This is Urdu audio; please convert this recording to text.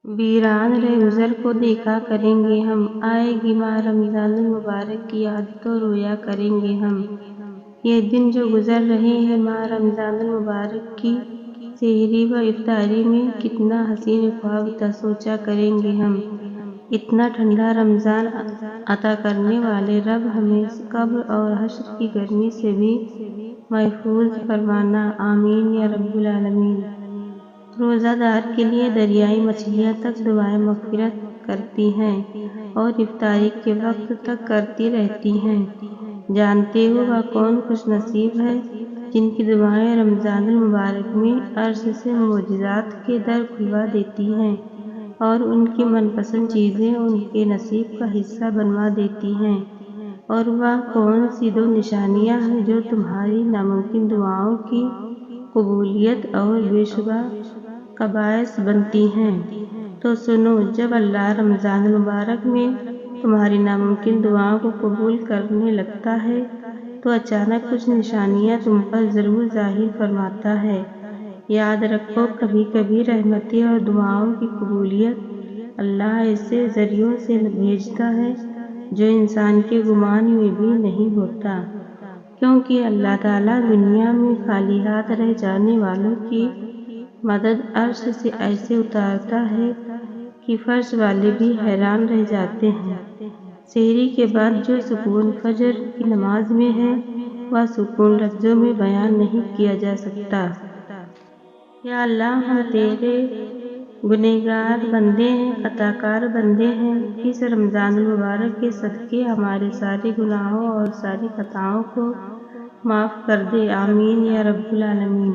ویران رہ گزر کو دیکھا کریں گے ہم، آئے گی ماہ رمضان المبارک کی یاد تو رویا کریں گے ہم۔ یہ دن جو گزر رہے ہیں ماہ رمضان المبارک کی سحری و افطاری میں، کتنا حسین خواب تھا سوچا کریں گے ہم۔ اتنا ٹھنڈا رمضان عطا کرنے والے رب ہمیں قبر اور حشر کی گرمی سے بھی محفوظ فرمانا، آمین یا رب العالمین۔ روزہ دار کے لیے دریائے مچھلیاں تک دعائے مغفرت کرتی ہیں اور افطاری کے وقت تک کرتی رہتی ہیں۔ جانتے ہو وہ کون خوش نصیب ہے جن کی دعائیں رمضان المبارک میں عرش سے معجزات کے در کھلوا دیتی ہیں اور ان کی من پسند چیزیں ان کے نصیب کا حصہ بنوا دیتی ہیں۔ اور وہ کون سی دو نشانیاں ہیں جو تمہاری ناممکن دعاؤں کی قبولیت اور بے شبہ کا باعث بنتی ہیں۔ تو سنو، جب اللہ رمضان المبارک میں تمہاری ناممکن دعاؤں کو قبول کرنے لگتا ہے تو اچانک کچھ نشانیاں تم پر ضرور ظاہر فرماتا ہے۔ یاد رکھو، کبھی کبھی رحمتیں اور دعاؤں کی قبولیت اللہ ایسے ذریعوں سے بھیجتا ہے جو انسان کے گمان میں بھی نہیں ہوتا، کیونکہ اللہ تعالیٰ دنیا میں خالی ہاتھ رہ جانے والوں کی مدد عرش سے ایسے اتارتا ہے کہ فرش والے بھی حیران رہ جاتے ہیں۔ سحری کے بعد جو سکون فجر کی نماز میں ہے وہ سکون لفظوں میں بیان نہیں کیا جا سکتا۔ یا اللہ، ہم تیرے گنہگار بندے ہیں، خطا کار بندے ہیں، اس رمضان المبارک کے صدقے ہمارے سارے گناہوں اور ساری خطاؤں کو معاف کر دے، آمین یا رب العالمین۔